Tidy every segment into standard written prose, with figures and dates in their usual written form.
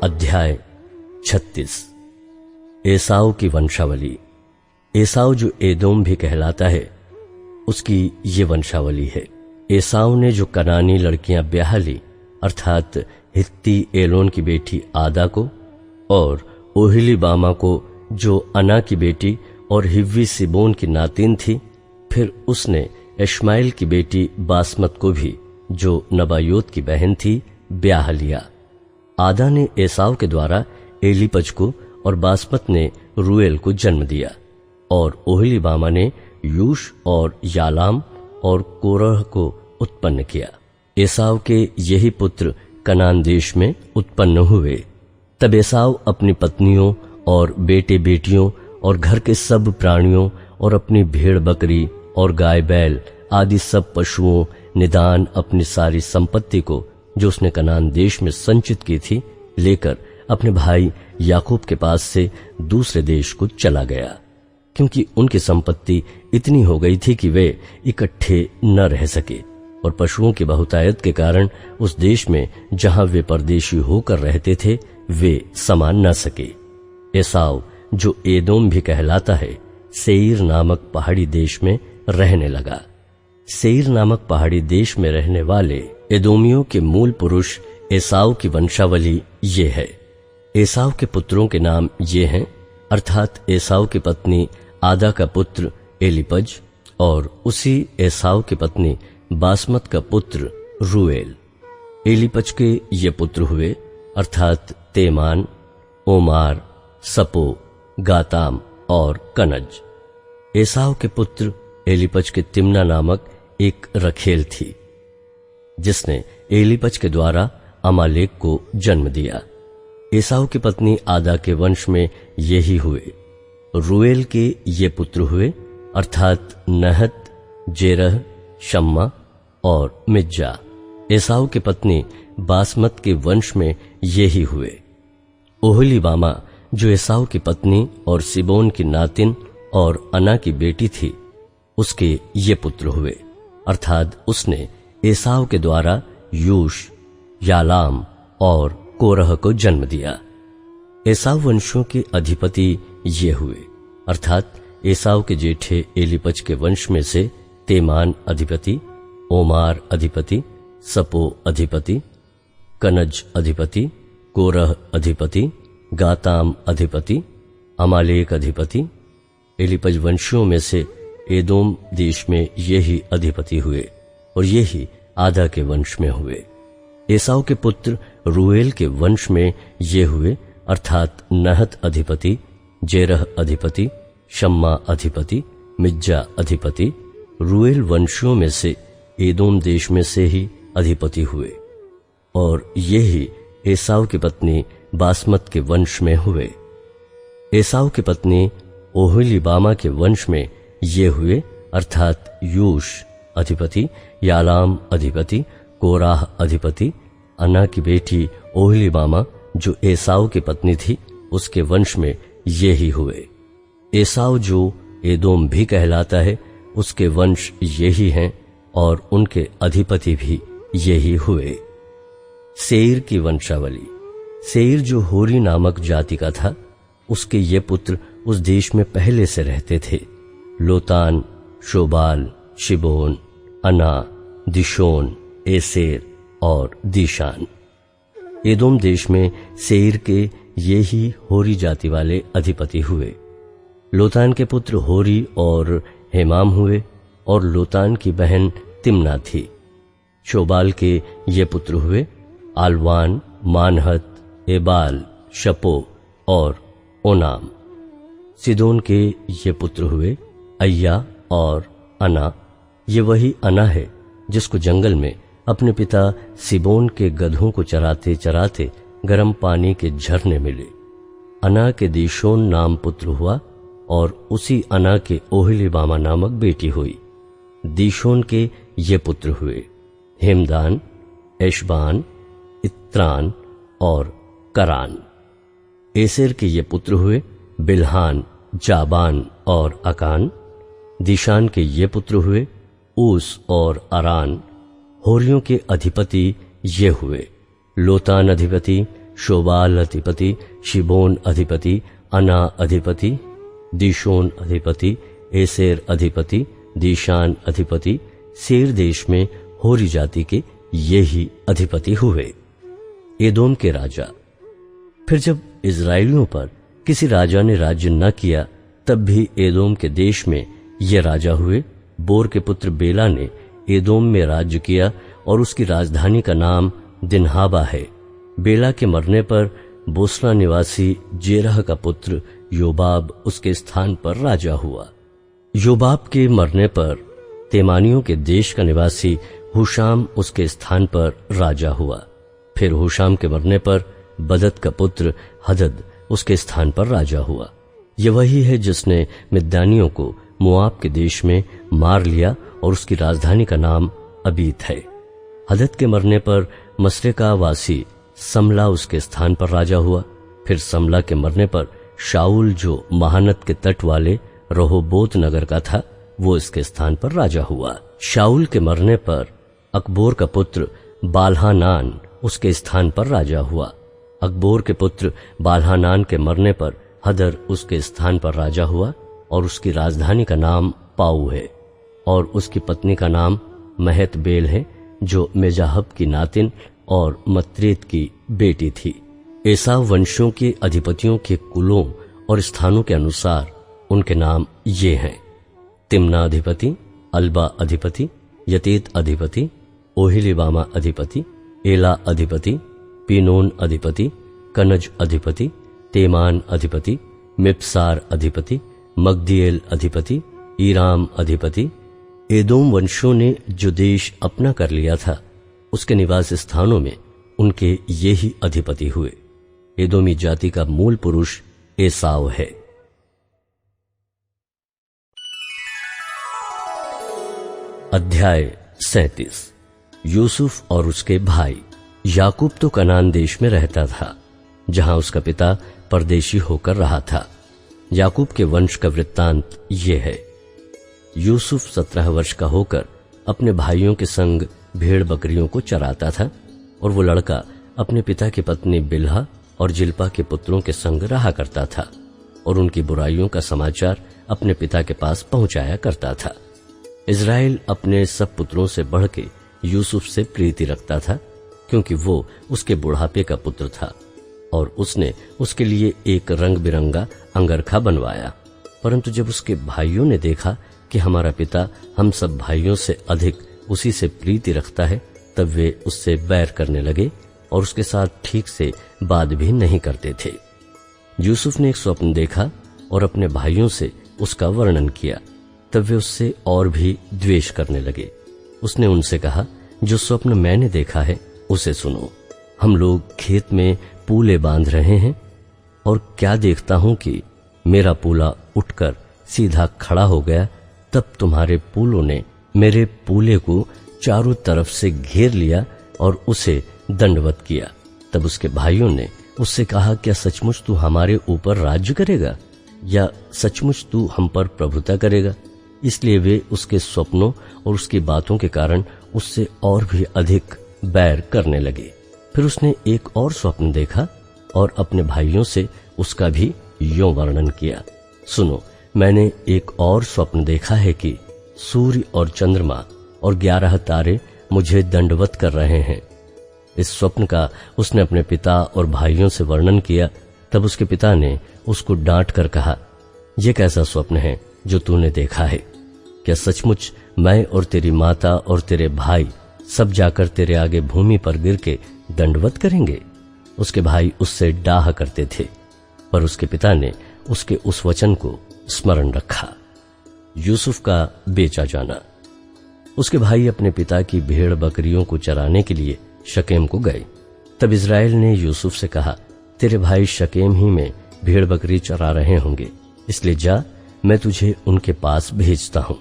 अध्याय 36। एसाव की वंशावली। एसाव जो एदोम भी कहलाता है, उसकी ये वंशावली है। एसाव ने जो कनानी लड़कियां ब्याह ली, अर्थात हित्ती एलोन की बेटी आदा को और ओहिलीबामा को जो अना की बेटी और हिव्वी सिबोन की नातिन थी, फिर उसने इश्माइल की बेटी बासमत को भी, जो नबायोत की बहन थी, ब्याह लिया। आदा ने एसाव के द्वारा एलीपज को और बासमत ने रूएल को जन्म दिया, और ओहिलीबामा ने यूश और यालाम और कोरह को उत्पन्न किया। एसाव के यही पुत्र कनान देश में उत्पन्न हुए। तब एसाव अपनी पत्नियों और बेटे बेटियों और घर के सब प्राणियों और अपनी भेड़ बकरी और गाय बैल आदि सब पशुओं निदान अपनी सारी संपत्ति को, जो उसने कनान देश में संचित की थी, लेकर अपने भाई याकूब के पास से दूसरे देश को चला गया, क्योंकि उनकी संपत्ति इतनी हो गई थी कि वे इकट्ठे न रह सके, और पशुओं की बहुतायत के कारण उस देश में जहां वे परदेशी होकर रहते थे, वे समा न सके। एसाव, जो एदोम भी कहलाता है, सेईर नामक पहाड़ी देश में रहने लगा। सेईर नामक पहाड़ी देश में रहने वाले एदोमियों के मूल पुरुष एसाव की वंशावली ये है। एसाव के पुत्रों के नाम ये हैं, अर्थात एसाव की पत्नी आदा का पुत्र एलीपज और उसी एसाव की पत्नी बासमत का पुत्र रूएल। एलीपज के ये पुत्र हुए, अर्थात तेमान, ओमार, सपो, गाताम और कनज। एसाव के पुत्र एलीपज के तिम्ना नामक एक रखेल थी, जिसने एलीपज के द्वारा अमालेक को जन्म दिया। एसाव की पत्नी आदा के वंश में यही हुए। रूएल के ये पुत्र हुए, अर्थात नहत, जेरह, शम्मा और मिज्जा। एसाव की पत्नी बासमत के वंश में यही हुए। ओहलीबामा, जो एसाव की पत्नी और सिबोन की नातिन और अना की बेटी थी, उसके ये पुत्र हुए, अर्थात उसने एसाव के द्वारा यूश, यालाम और कोरह को जन्म दिया। एसाव वंशों के अधिपति ये हुए, अर्थात एसाव के जेठे एलीपज के वंश में से तेमान अधिपति, ओमार अधिपति, सपो अधिपति, कनज अधिपति, कोरह अधिपति, गाताम अधिपति, अमालेक अधिपति। एलीपज वंशियों में से एदोम देश में यही अधिपति हुए, और यही आदा के वंश में हुए। एसाव के पुत्र रूएल के वंश में ये हुए, अर्थात नहत अधिपति, जेरह अधिपति, शम्मा अधिपति, मिज्जा अधिपति। रूएल वंशियों में से एदोम देश में से ही अधिपति हुए, और यही एसाव की पत्नी बासमत के वंश में हुए। एसाव की पत्नी ओहलीबामा के वंश में ये हुए, अर्थात यूश अधिपति, यालाम अधिपति, कोराह अधिपति। अना की बेटी ओहलीबामा, जो एसाव की पत्नी थी, उसके वंश में ये ही हुए। एसाव, जो एदोम भी कहलाता है, उसके वंश यही हैं, और उनके अधिपति भी यही हुए। सेईर की वंशावली। सेईर, जो होरी नामक जाति का था, उसके ये पुत्र उस देश में पहले से रहते थे। लोतान, शोबाल, शिबोन, अना, दिशोन, एसेर और दीशान। एदोम देश में सेईर के ये ही होरी जाति वाले अधिपति हुए। लोतान के पुत्र होरी और हेमाम हुए, और लोतान की बहन तिम्ना थी। शोबाल के ये पुत्र हुए, आलवान, मानहत, एबाल, शपो और ओनाम। सिदोन के ये पुत्र हुए, अय्या और अना। ये वही अना है जिसको जंगल में अपने पिता सिबोन के गधों को चराते चराते गर्म पानी के झरने मिले। अना के दीशोन नाम पुत्र हुआ, और उसी अना के ओहलीबामा नामक बेटी हुई। दीशोन के ये पुत्र हुए, हेमदान, एशबान, इत्रान और करान। एसेर के ये पुत्र हुए, बिल्हान, जाबान और अकान। दिशान के ये पुत्र हुए, ऊस और अरान। होरियों के अधिपति ये हुए, लोतान अधिपति, शोबाल अधिपति, शिबोन अधिपति, अना अधिपति, दीशोन अधिपति, एसेर अधिपति, दीशान अधिपति। सेर देश में होरी जाति के ये ही अधिपति हुए। एदोम के राजा। फिर जब इजराइलियों पर किसी राजा ने राज्य न किया, तब भी एदोम के देश में ये राजा हुए। बोर के पुत्र बेला ने एदोम में राज्य किया और उसकी राजधानी का नाम दिन्हाबा है। बेला के मरने पर बोस्रा निवासी जेरह का पुत्र योबाब उसके स्थान पर राजा हुआ। योबाब के मरने पर तेमानियों के देश का निवासी हुशाम उसके स्थान पर राजा हुआ। फिर हुशाम के मरने पर बदद का पुत्र हदद उसके स्थान पर राजा हुआ। यह वही है जिसने मिद्यानियों को मोआब के देश में मार लिया और उसकी राजधानी का नाम अबीत है। हदद के मरने पर मसरेका वासी समला उसके स्थान पर राजा हुआ। फिर समला के मरने पर शाऊल, जो महानद के तट वाले रहोबोत नगर का था, वो इसके स्थान पर राजा हुआ। शाऊल के मरने पर अकबोर का पुत्र बालहानान उसके स्थान पर राजा हुआ। अकबोर के पुत्र बालहानान के मरने पर हदर उसके स्थान पर राजा हुआ और उसकी राजधानी का नाम पाऊ है और उसकी पत्नी का नाम महत बेल है, जो मेजाहब की नातिन और मत्रेत की बेटी थी। एसाव वंशों के अधिपतियों के कुलों और स्थानों के अनुसार उनके नाम ये हैं: तिम्ना अधिपति, अल्बा अधिपति, यतीत अधिपति, ओहिलिबामा अधिपति, एला अधिपति, पीनोन अधिपति, कनज अधिपति, तेमान अधिपति, मिप्सार अधिपति, मगदिएल अधिपति, ईराम अधिपति। एदोम वंशों ने जो देश अपना कर लिया था, उसके निवास स्थानों में उनके ये ही अधिपति हुए। एदोमी जाति का मूल पुरुष एसाव है। अध्याय 37। यूसुफ और उसके भाई। याकूब तो कनान देश में रहता था, जहां उसका पिता परदेशी होकर रहा था। याकूब के वंश का वृत्तांत ये है: यूसुफ 17 वर्ष का होकर अपने भाइयों के संग भेड़ बकरियों को चराता था, और वो लड़का अपने पिता की पत्नी बिल्हा और जिल्पा के पुत्रों के संग रहा करता था और उनकी बुराइयों का समाचार अपने पिता के पास पहुंचाया करता था। इज़राइल अपने सब पुत्रों से बढ़ के यूसुफ से प्रीति रखता था, क्योंकि वो उसके बुढ़ापे का पुत्र था, और उसने उसके लिए एक रंग बिरंगा अंगरखा बनवाया। परंतु जब उसके भाइयों ने देखा कि हमारा पिता हम सब भाइयों से अधिक उसी से प्रीति रखता है, तब वे उससे बैर करने लगे और उसके साथ ठीक से बात भी नहीं करते थे। यूसुफ ने एक स्वप्न देखा और अपने भाइयों से उसका वर्णन किया। तब वे उससे और भी द्वेष करने लगे। उसने उनसे कहा, जो स्वप्न मैंने देखा है उसे सुनो। हम लोग खेत में पूले बांध रहे हैं, और क्या देखता हूं कि मेरा पूला उठकर सीधा खड़ा हो गया। तब तुम्हारे पूलों ने मेरे पूले को चारों तरफ से घेर लिया और उसे दंडवत किया। तब उसके भाइयों ने उससे कहा, क्या सचमुच तू हमारे ऊपर राज्य करेगा, या सचमुच तू हम पर प्रभुता करेगा? इसलिए वे उसके स्वप्नों और उसकी बातों के कारण उससे और भी अधिक बैर करने लगे। फिर उसने एक और स्वप्न देखा और अपने भाइयों से उसका भी यों वर्णन किया। सुनो, मैंने एक और स्वप्न देखा है कि सूर्य और चंद्रमा और 11 तारे मुझे दंडवत कर रहे हैं। इस स्वप्न का उसने अपने पिता और भाइयों से वर्णन किया। तब उसके पिता ने उसको डांट कर कहा, यह कैसा स्वप्न है जो तूने देखा है? क्या सचमुच मैं और तेरी माता और तेरे भाई सब जाकर तेरे आगे भूमि पर गिर के दंडवत करेंगे? उसके भाई उससे डाह करते थे, पर उसके पिता ने उसके उस वचन को स्मरण रखा। यूसुफ का बेचा जाना। उसके भाई अपने पिता की भेड़ बकरियों को चराने के लिए शकेम को गए। तब इज़राइल ने यूसुफ से कहा, तेरे भाई शकेम ही में भेड़ बकरी चरा रहे होंगे, इसलिए जा, मैं तुझे उनके पास भेजता हूं।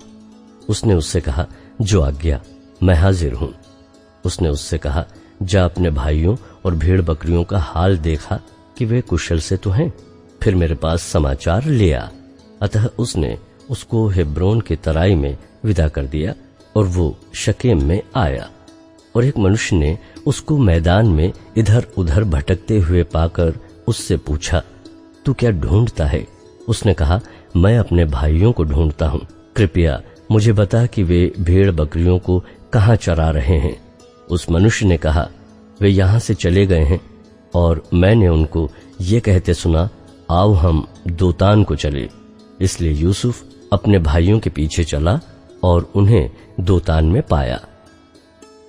उसने उससे कहा, जो आज्ञा, मैं हाजिर हूं। उसने उससे कहा, जा अपने भाइयों और भेड़ बकरियों का हाल देखा कि वे कुशल से तो हैं, फिर मेरे पास समाचार ले आ। अतः उसने उसको हेब्रोन की तराई में विदा कर दिया और वो शकेम में आया। और एक मनुष्य ने उसको मैदान में इधर उधर भटकते हुए पाकर उससे पूछा, तू क्या ढूंढता है? उसने कहा, मैं अपने भाइयों को ढूंढता हूँ, कृपया मुझे बता कि वे भेड़ बकरियों को कहाँ चरा रहे हैं। उस मनुष्य ने कहा, वे यहाँ से चले गए हैं और मैंने उनको ये कहते सुना, आओ हम दोतान को चले। इसलिए यूसुफ अपने भाइयों के पीछे चला और उन्हें दोतान में पाया।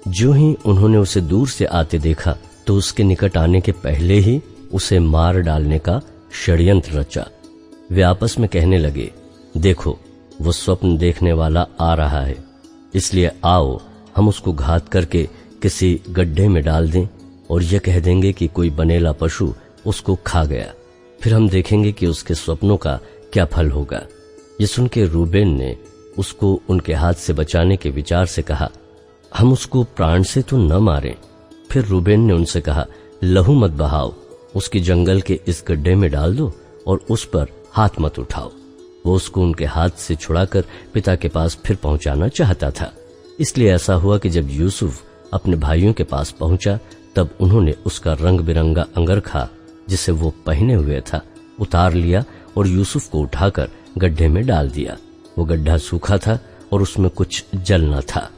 जो ही उन्होंने उसे दूर से आते देखा तो उसके निकट आने के पहले ही उसे मार डालने का षड्यंत्र रचा। वे आपस में कहने लगे, देखो वो स्वप्न देखने वाला आ रहा है, इसलिए आओ हम उसको घात करके किसी गड्ढे में डाल दें और यह कह देंगे कि कोई बनेला पशु उसको खा गया, फिर हम देखेंगे कि उसके स्वप्नों का क्या फल होगा। ये सुन के रूबेन ने उसको उनके हाथ से बचाने के विचार से कहा, हम उसको प्राण से तो न मारें। फिर रूबेन ने उनसे कहा, लहू मत बहाओ, उसकी जंगल के इस गड्ढे में डाल दो और उस पर हाथ मत उठाओ। वो उसको उनके हाथ से छुड़ाकर पिता के पास फिर पहुंचाना चाहता था। इसलिए ऐसा हुआ कि जब यूसुफ अपने भाइयों के पास पहुंचा तब उन्होंने उसका रंग बिरंगा अंगरखा जिसे वो पहने हुए था उतार लिया और यूसुफ को उठाकर गड्ढे में डाल दिया। वो गड्ढा सूखा था और उसमें कुछ जल न था।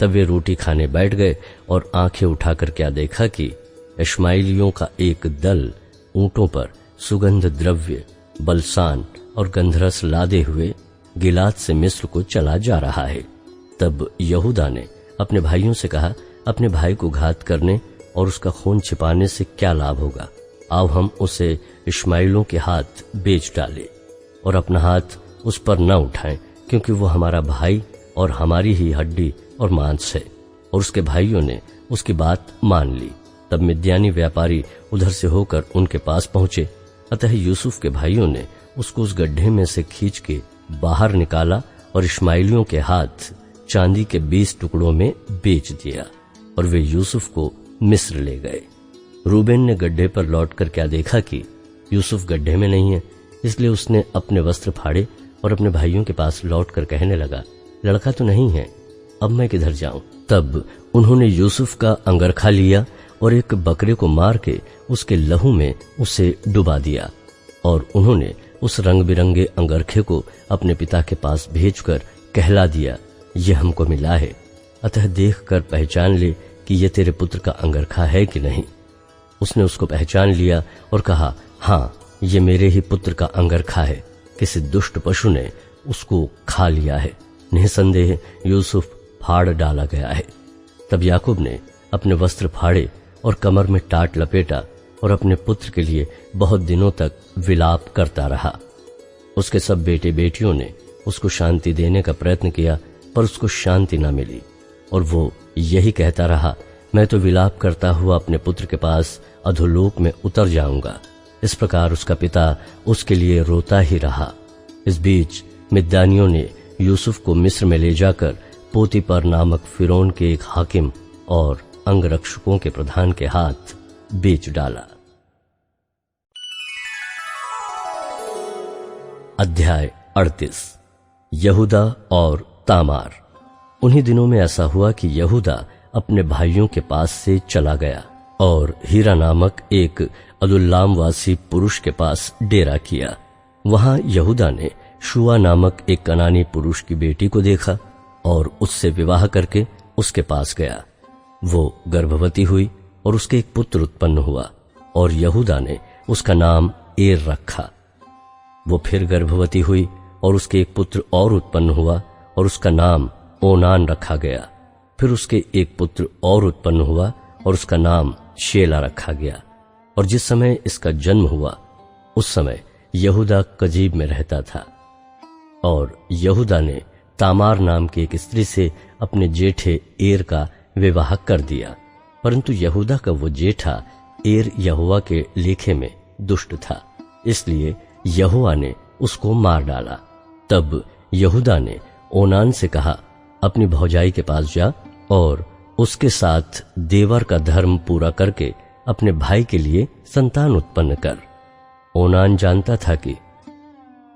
तब वे रोटी खाने बैठ गए और आंखें उठाकर क्या देखा कि इश्माएलियों का एक दल ऊंटों पर सुगंध द्रव्य, बलसान और गंधरस लादे हुए गिलाद से मिस्र को चला जा रहा है। तब यहूदा ने अपने भाइयों से कहा, अपने भाई को घात करने और उसका खून छिपाने से क्या लाभ होगा? आओ हम उसे इश्माएलियों के हाथ बेच डाले और अपना हाथ उस पर न उठाएं, क्योंकि वो हमारा भाई और हमारी ही हड्डी और मांस है। और उसके भाइयों ने उसकी बात मान ली। तब मिद्यानी व्यापारी उधर से होकर उनके पास पहुंचे। अतः यूसुफ के भाइयों ने उसको उस गड्ढे में से खींच के बाहर निकाला और इश्माएलियों के हाथ चांदी के 20 टुकड़ों में बेच दिया और वे यूसुफ को मिस्र ले गए। रूबेन ने गड्ढे पर लौटकर क्या देखा कि यूसुफ गड्ढे में नहीं है, इसलिए उसने अपने वस्त्र फाड़े और अपने भाइयों के पास लौटकर कहने लगा, लड़का तो नहीं है, अब मैं किधर जाऊं? तब उन्होंने यूसुफ का अंगरखा लिया और एक बकरे को मार के उसके लहू में उसे डुबा दिया और उन्होंने उस रंग बिरंगे अंगरखे को अपने पिता के पास भेजकर कहला दिया, ये हमको मिला है, अतः देखकर पहचान ले कि ये तेरे पुत्र का अंगरखा है कि नहीं। उसने उसको पहचान लिया और कहा, हाँ, ये मेरे ही पुत्र का अंगरखा है, किसी दुष्ट पशु ने उसको खा लिया है। निसंदेह यूसुफ फाड़ डाला गया है। तब याकूब ने अपने वस्त्र फाड़े और कमर में टाट लपेटा और अपने पुत्र के लिए बहुत दिनों तक विलाप करता रहा। उसके सब बेटे बेटियों ने उसको शांति देने का प्रयत्न किया, पर उसको शांति न मिली और वो यही कहता रहा, मैं तो विलाप करता हुआ अपने पुत्र के पास अधोलोक में उतर जाऊंगा। इस प्रकार उसका पिता उसके लिए रोता ही रहा। इस बीच मिद्यानियों ने यूसुफ को मिस्र में ले जाकर पोतीपर नामक फिरौन के एक हाकिम और अंगरक्षकों के प्रधान के हाथ बेच डाला। अध्याय 38। यहूदा और तामार। उन्हीं दिनों में ऐसा हुआ कि यहूदा अपने भाइयों के पास से चला गया और हीरा नामक एक अदुल्लामवासी पुरुष के पास डेरा किया। वहां यहूदा ने शुआ नामक एक कनानी पुरुष की बेटी को देखा और उससे विवाह करके उसके पास गया। वो गर्भवती हुई और उसके एक पुत्र उत्पन्न हुआ और यहूदा ने उसका नाम एर रखा। वो फिर गर्भवती हुई और उसके एक पुत्र और उत्पन्न हुआ और उसका नाम ओनान रखा गया। फिर उसके एक पुत्र और उत्पन्न हुआ और उसका नाम शेला रखा गया। और जिस समय इसका जन्म हुआ उस समय यहूदा कजीब में रहता था। और यहूदा ने तामार नाम की एक स्त्री से अपने जेठे एर का विवाह कर दिया, परंतु यहूदा का वो जेठा एर यहोवा के लेखे में दुष्ट था, इसलिए यहोवा ने उसको मार डाला। तब यहूदा ने ओनान से कहा, अपनी भौजाई के पास जा और उसके साथ देवर का धर्म पूरा करके अपने भाई के लिए संतान उत्पन्न कर। ओनान जानता था कि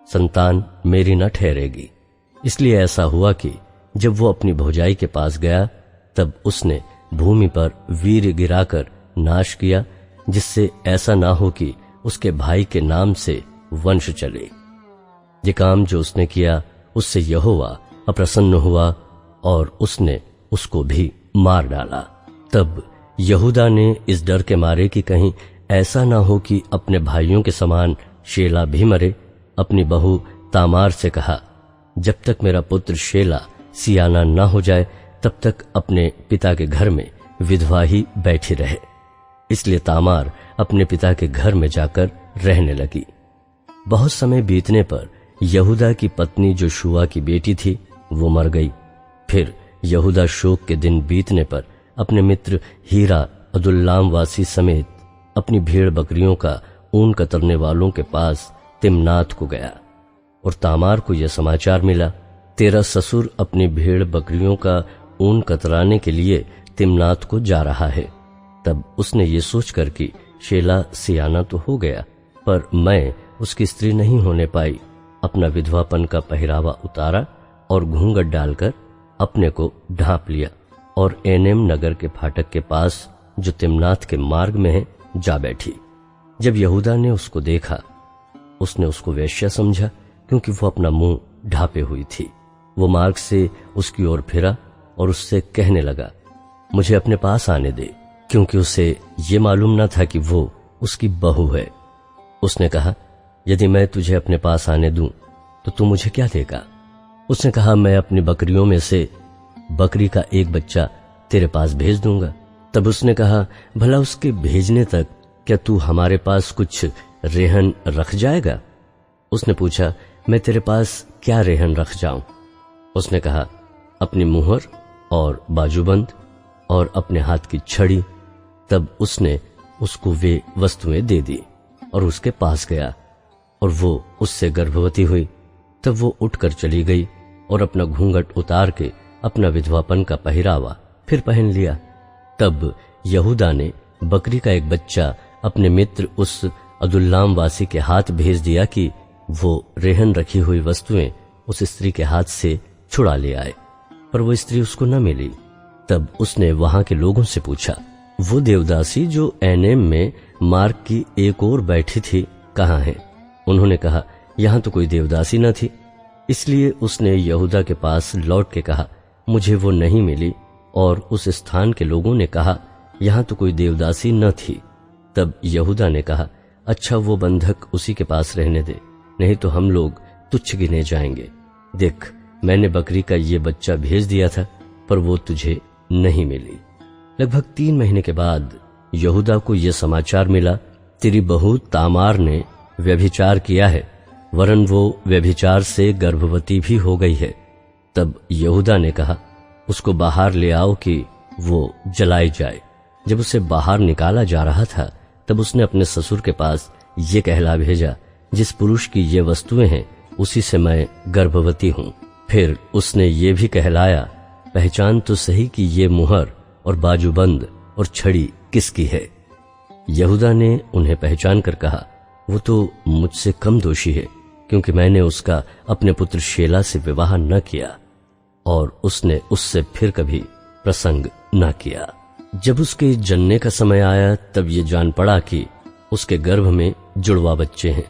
संतान मेरी न ठहरेगी, इसलिए ऐसा हुआ कि जब वो अपनी भौजाई के पास गया तब उसने भूमि पर वीर गिराकर नाश किया, जिससे ऐसा ना हो कि उसके भाई के नाम से वंश चले। ये काम जो उसने किया उससे यहोवा अप्रसन्न हुआ और उसने उसको भी मार डाला। तब यहूदा ने इस डर के मारे कि कहीं ऐसा ना हो कि अपने भाइयों के समान शेला भी मरे, अपनी बहू तामार से कहा, जब तक मेरा पुत्र शेला सियाना न हो जाए तब तक अपने पिता के घर में विधवा ही बैठी रहे। इसलिए तामार अपने पिता के घर में जाकर रहने लगी। बहुत समय बीतने पर यहूदा की पत्नी जो शुआ की बेटी थी वो मर गई। फिर यहूदा शोक के दिन बीतने पर अपने मित्र हीरा अदुल्लाम वासी समेत अपनी भेड़ बकरियों का ऊन कतरने वालों के पास तिम्नात को गया और तामार को यह समाचार मिला, तेरा ससुर अपनी भेड़ बकरियों का ऊन कतराने के लिए तिम्नात को जा रहा है। तब उसने ये सोचकर कि शेला सियाना तो हो गया, पर मैं उसकी स्त्री नहीं होने पाई, अपना विधवापन का पहरावा उतारा और घूंघट डालकर अपने को ढांप लिया और एनेम नगर के फाटक के पास जो तिम्नात के मार्ग में है जा बैठी। जब यहूदा ने उसको देखा, उसने उसको वेश्या समझा, क्योंकि वो अपना मुंह ढांपे हुई थी। वो मार्ग से उसकी ओर फिरा और उससे कहने लगा, मुझे अपने पास आने दे, क्योंकि उसे ये मालूम न था कि वो उसकी बहू है। उसने कहा, यदि मैं तुझे अपने पास आने दूं तो तू मुझे क्या देगा? उसने कहा, मैं अपनी बकरियों में से बकरी का एक बच्चा तेरे पास भेज दूंगा। तब उसने कहा, भला उसके भेजने तक क्या तू हमारे पास कुछ रेहन रख जाएगा? उसने पूछा, मैं तेरे पास क्या रेहन रख जाऊं? उसने कहा, अपनी मुहर और बाजूबंद और अपने हाथ की छड़ी। तब उसने उसको वे वस्तुएं दे दी और उसके पास गया और वो उससे गर्भवती हुई। तब वो उठकर चली गई और अपना घूंघट उतार के अपना विधवापन का पहरावा फिर पहन लिया। तब यहूदा ने बकरी का एक बच्चा अपने मित्र उस अदुल्लाम वासी के हाथ भेज दिया कि वो रेहन रखी हुई वस्तुएं उस स्त्री के हाथ से छुड़ा ले आए, पर वो स्त्री उसको न मिली। तब उसने वहां के लोगों से पूछा, वो देवदासी जो एनेम में मार्ग की एक ओर बैठी थी कहाँ है? उन्होंने कहा, यहाँ तो कोई देवदासी न थी। इसलिए उसने यहूदा के पास लौट के कहा, मुझे वो नहीं मिली। और उस स्थान के लोगों ने कहा, यहाँ तो कोई देवदासी न थी। तब यहूदा ने कहा, अच्छा वो बंधक उसी के पास रहने दे, नहीं तो हम लोग तुच्छ गिने जाएंगे। देख, मैंने बकरी का ये बच्चा भेज दिया था, पर वो तुझे नहीं मिली। लगभग 3 महीने के बाद यहूदा को यह समाचार मिला, तेरी बहू तामार ने व्यभिचार किया है, वरन वो व्यभिचार से गर्भवती भी हो गई है। तब यहूदा ने कहा, उसको बाहर ले आओ कि वो जलाई जाए। जब उसे बाहर निकाला जा रहा था, तब उसने अपने ससुर के पास ये कहला भेजा, जिस पुरुष की ये वस्तुएं हैं उसी से मैं गर्भवती हूं। फिर उसने ये भी कहलाया, पहचान तो सही कि ये मुहर और बाजूबंद और छड़ी किसकी है? यहूदा ने उन्हें पहचान कर कहा, वो तो मुझसे कम दोषी है, क्योंकि मैंने उसका अपने पुत्र शेला से विवाह न किया और उसने उससे फिर कभी प्रसंग न किया। जब उसके जनने का समय आया, तब ये जान पड़ा कि उसके गर्भ में जुड़वा बच्चे हैं।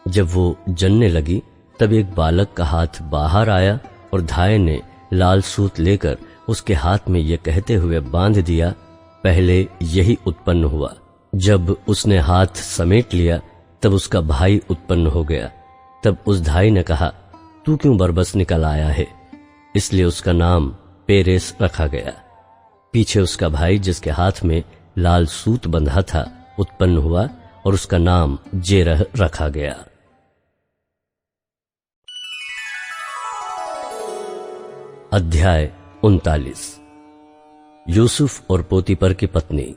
जब वो जनने लगी, तब एक बालक का हाथ बाहर आया और धाय ने लाल सूत लेकर उसके हाथ में ये कहते हुए बांध दिया, पहले यही उत्पन्न हुआ। जब उसने हाथ समेट लिया, तब उसका भाई उत्पन्न हो गया। तब उस धाई ने कहा, तू क्यों बरबस निकल आया है? इसलिए उसका नाम पेरेस रखा गया। पीछे उसका भाई, जिसके हाथ में लाल सूत बंधा था, उत्पन्न हुआ और उसका नाम जेरह रखा गया। अध्याय 39। यूसुफ और पोतीपर की पत्नी।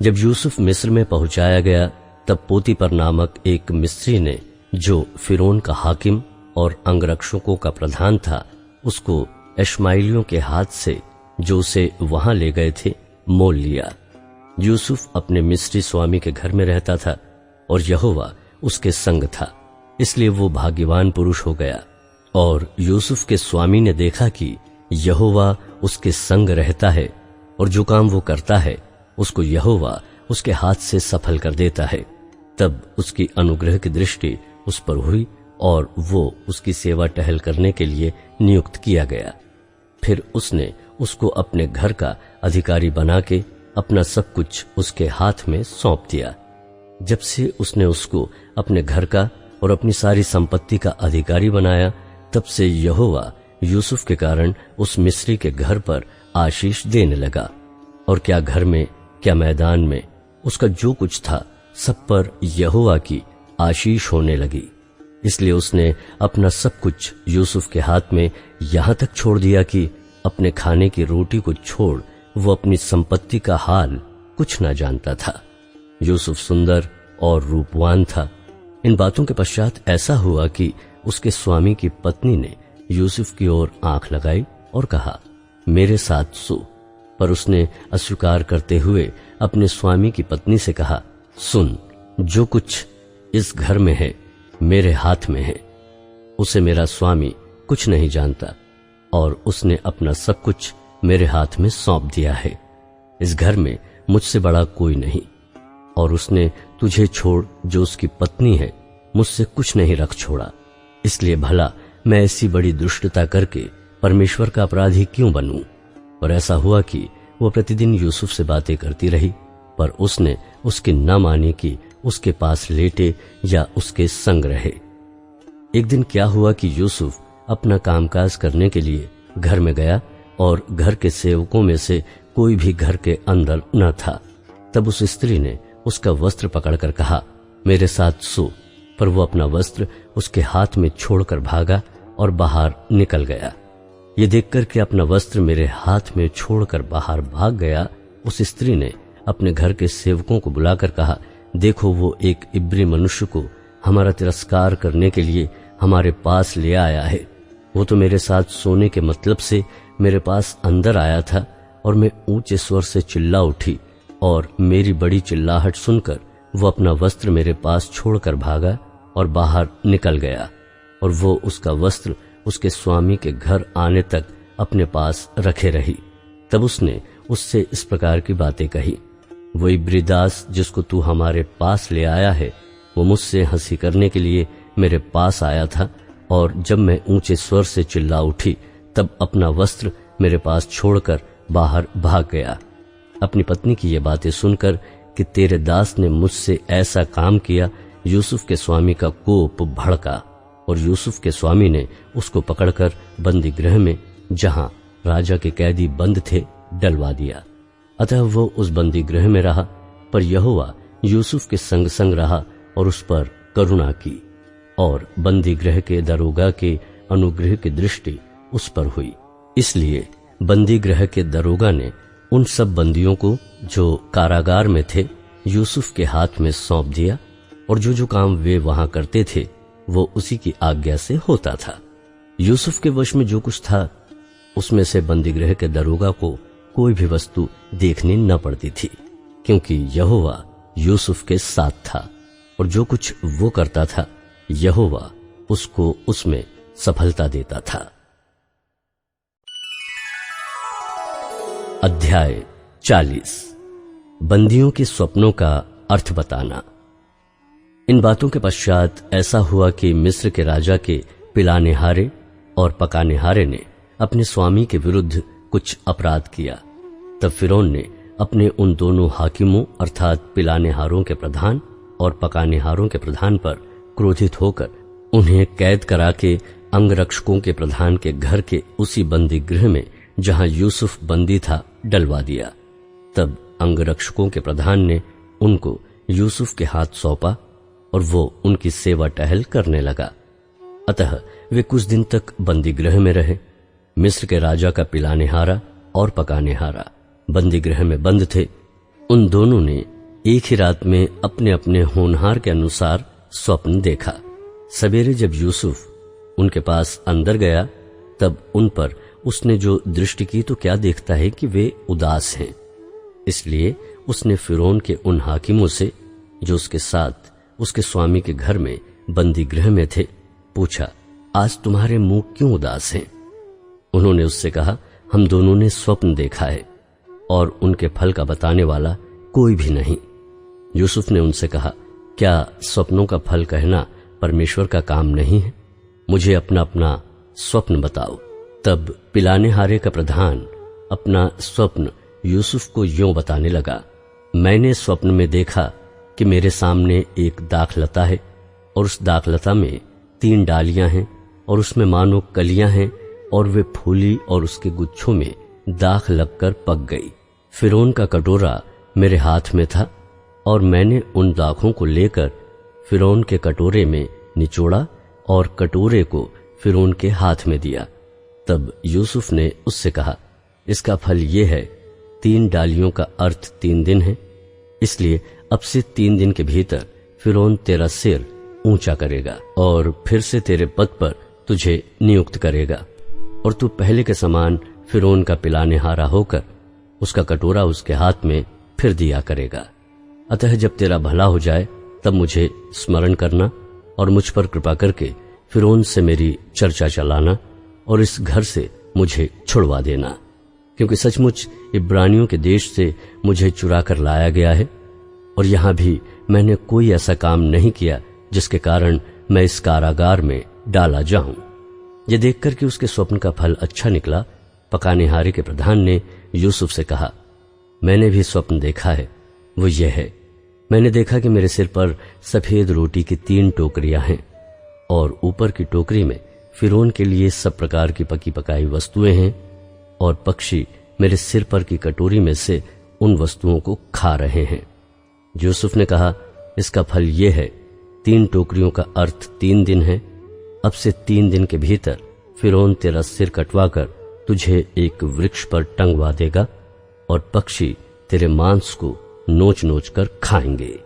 जब यूसुफ मिस्र में पहुंचाया गया, तब पोतीपर नामक एक मिस्री ने, जो फिरौन का हाकिम और अंगरक्षकों का प्रधान था, उसको इश्माएलियों के हाथ से, जो उसे वहां ले गए थे, मोल लिया। यूसुफ अपने मिस्री स्वामी के घर में रहता था और यहोवा उसके संग था, इसलिए वो भाग्यवान पुरुष हो गया। और यूसुफ के स्वामी ने देखा कि यहोवा उसके संग रहता है, और जो काम वो करता है उसको यहोवा उसके हाथ से सफल कर देता है। तब उसकी अनुग्रह की दृष्टि उस पर हुई और वो उसकी सेवा टहल करने के लिए नियुक्त किया गया। फिर उसने उसको अपने घर का अधिकारी बना के अपना सब कुछ उसके हाथ में सौंप दिया। जब से उसने उसको अपने घर का और अपनी सारी संपत्ति का अधिकारी बनाया, तब से यहोवा यूसुफ के कारण उस मिस्री के घर पर आशीष देने लगा, और क्या घर में क्या मैदान में उसका जो कुछ था सब पर यहोवा की आशीष होने लगी। इसलिए उसने अपना सब कुछ यूसुफ के हाथ में यहां तक छोड़ दिया कि अपने खाने की रोटी को छोड़ वो अपनी संपत्ति का हाल कुछ ना जानता था। यूसुफ सुंदर और रूपवान था। इन बातों के पश्चात ऐसा हुआ कि उसके स्वामी की पत्नी ने यूसुफ की ओर आंख लगाई और कहा, मेरे साथ सो। पर उसने अस्वीकार करते हुए अपने स्वामी की पत्नी से कहा, सुन, जो कुछ इस घर में है मेरे हाथ में है, उसे मेरा स्वामी कुछ नहीं जानता, और उसने अपना सब कुछ मेरे हाथ में सौंप दिया है। इस घर में मुझसे बड़ा कोई नहीं, और उसने तुझे छोड़ जो उसकी पत्नी है मुझसे कुछ नहीं रख छोड़ा। इसलिए भला मैं ऐसी बड़ी दुष्टता करके परमेश्वर का अपराधी क्यों बनूं? और ऐसा हुआ कि वो प्रतिदिन यूसुफ से बातें करती रही, पर उसने उसकी न मानी कि उसके पास लेटे या उसके संग रहे। एक दिन क्या हुआ कि यूसुफ अपना कामकाज करने के लिए घर में गया, और घर के सेवकों में से कोई भी घर के अंदर न था। तब उस स्त्री ने उसका वस्त्र पकड़कर कहा, मेरे साथ सो। पर वो अपना वस्त्र उसके हाथ में छोड़कर भागा और बाहर निकल गया। ये देखकर कि अपना वस्त्र मेरे हाथ में छोड़कर बाहर भाग गया, उस स्त्री ने अपने घर के सेवकों को बुलाकर कहा, देखो, वो एक इब्री मनुष्य को हमारा तिरस्कार करने के लिए हमारे पास ले आया है। वो तो मेरे साथ सोने के मतलब से मेरे पास अंदर आया था, और मैं ऊंचे स्वर से चिल्ला उठी, और मेरी बड़ी चिल्लाहट सुनकर वो अपना वस्त्र मेरे पास छोड़कर भागा और बाहर निकल गया, और वो उसका वस्त्र उसके स्वामी के घर आने तक अपने पास रखे रही। तब उसने उससे इस प्रकार की बातें कही, वो इब्री दास जिसको तू हमारे पास ले आया है, वो मुझसे हंसी करने के लिए मेरे पास आया था, और जब मैं ऊंचे स्वर से चिल्ला उठी तब अपना वस्त्र मेरे पास छोड़कर बाहर भाग गया। अपनी पत्नी की ये बातें सुनकर कि तेरे दास ने मुझसे ऐसा काम किया, यूसुफ के स्वामी का कोप भड़का, और यूसुफ के स्वामी ने उसको पकड़कर बंदी गृह में, जहां राजा के कैदी बंद थे, डलवा दिया। अतः वो उस बंदी गृह में रहा, पर यहोवा यूसुफ के संग संग रहा और उस पर करुणा की, और बंदी गृह के दरोगा के अनुग्रह की दृष्टि उस पर हुई। इसलिए बंदी गृह के दरोगा ने उन सब बंदियों को जो कारागार में थे यूसुफ के हाथ में सौंप दिया, और जो जो काम वे वहां करते थे वो उसी की आज्ञा से होता था। यूसुफ के वश में जो कुछ था उसमें से बंदीगृह के दरोगा को कोई भी वस्तु देखनी न पड़ती थी, क्योंकि यहोवा यूसुफ के साथ था, और जो कुछ वो करता था यहोवा उसको उसमें सफलता देता था। अध्याय 40। बंदियों के स्वप्नों का अर्थ बताना। इन बातों के पश्चात ऐसा हुआ कि मिस्र के राजा के पिलानेहारे और पकानेहारे ने अपने स्वामी के विरुद्ध कुछ अपराध किया। तब फिरौन ने अपने उन दोनों हाकिमों अर्थात पिलानेहारों के प्रधान और पकानेहारों के प्रधान पर क्रोधित होकर उन्हें कैद करा के अंगरक्षकों के प्रधान के घर के उसी बंदी गृह में जहां यूसुफ बंदी था डलवा दिया। तब अंगरक्षकों के प्रधान ने उनको यूसुफ के हाथ सौंपा, और वो उनकी सेवा टहल करने लगा। अतः वे कुछ दिन तक बंदी गृह में रहे। मिस्र के राजा का पिलानेहारा और पकानेहारा बंदी गृह में बंद थे। उन दोनों ने एक ही रात में अपने अपने होनहार के अनुसार स्वप्न देखा। सवेरे जब यूसुफ उनके पास अंदर गया तब उन पर उसने जो दृष्टि की तो क्या देखता है कि वे उदास हैं। इसलिए उसने फिरौन के उन हाकिमों से जो उसके साथ उसके स्वामी के घर में बंदी गृह में थे पूछा, आज तुम्हारे मुंह क्यों उदास हैं? उन्होंने उससे कहा, हम दोनों ने स्वप्न देखा है। और उनके फल का बताने वाला कोई भी नहीं। यूसुफ ने उनसे कहा, क्या स्वप्नों का फल कहना परमेश्वर का काम नहीं है? मुझे अपना अपना स्वप्न बताओ। तब पिलानेहारे का प्रधान अपना स्वप्न यूसुफ को यूं बताने लगा, मैंने स्वप्न में देखा कि मेरे सामने एक दाखलता है और उस दाखलता में 3 डालियां हैं और उसमें मानो कलियां हैं और वे फूली और उसके गुच्छों में दाख लगकर पक गई। फिरौन का कटोरा मेरे हाथ में था और मैंने उन दाखों को लेकर फिरौन के कटोरे में निचोड़ा और कटोरे को फिरौन के हाथ में दिया। तब यूसुफ ने उससे कहा, इसका फल ये है, 3 डालियों का अर्थ 3 दिन है, इसलिए अब से 3 दिन के भीतर फिरौन तेरा सिर ऊंचा करेगा और फिर से तेरे पद पर तुझे नियुक्त करेगा और तू पहले के समान फिरौन का पिलानेहारा होकर उसका कटोरा उसके हाथ में फिर दिया करेगा। अतः जब तेरा भला हो जाए तब मुझे स्मरण करना और मुझ पर कृपा करके फिरौन से मेरी चर्चा चलाना और इस घर से मुझे छुड़वा देना, क्योंकि सचमुच इब्रानियों के देश से मुझे चुरा कर लाया गया है और यहां भी मैंने कोई ऐसा काम नहीं किया जिसके कारण मैं इस कारागार में डाला जाऊं। यह देखकर कि उसके स्वप्न का फल अच्छा निकला, पकानेहारे के प्रधान ने यूसुफ से कहा, मैंने भी स्वप्न देखा है, वो ये है, मैंने देखा कि मेरे सिर पर सफेद रोटी की 3 टोकरियां हैं और ऊपर की टोकरी में फिरौन के लिए सब प्रकार की पकी पकाई वस्तुएं हैं और पक्षी मेरे सिर पर की कटोरी में से उन वस्तुओं को खा रहे हैं। यूसुफ ने कहा, इसका फल ये है, 3 टोकरियों का अर्थ 3 दिन है, अब से 3 दिन के भीतर फिरौन तेरा सिर कटवा कर तुझे एक वृक्ष पर टंगवा देगा और पक्षी तेरे मांस को नोच नोच कर खाएंगे।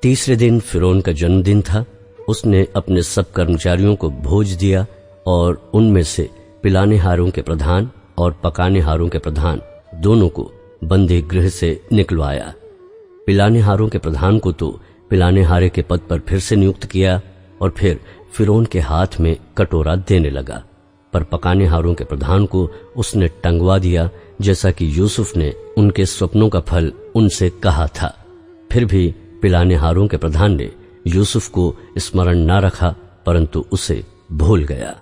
तीसरे दिन फिरौन का जन्मदिन था। उसने अपने सब कर्मचारियों को भोज दिया और उनमें से पिलानेहारों के प्रधान और पकानेहारों के प्रधान दोनों को बंदी गृह से निकलवाया। पिलानेहारों के प्रधान को तो पिलानेहारे के पद पर फिर से नियुक्त किया और फिर फिरौन के हाथ में कटोरा देने लगा, पर पकानेहारों के प्रधान को उसने टंगवा दिया, जैसा कि यूसुफ ने उनके स्वप्नों का फल उनसे कहा था। फिर भी पिलानेहारों के प्रधान ने यूसुफ को स्मरण न रखा, परंतु उसे भूल गया।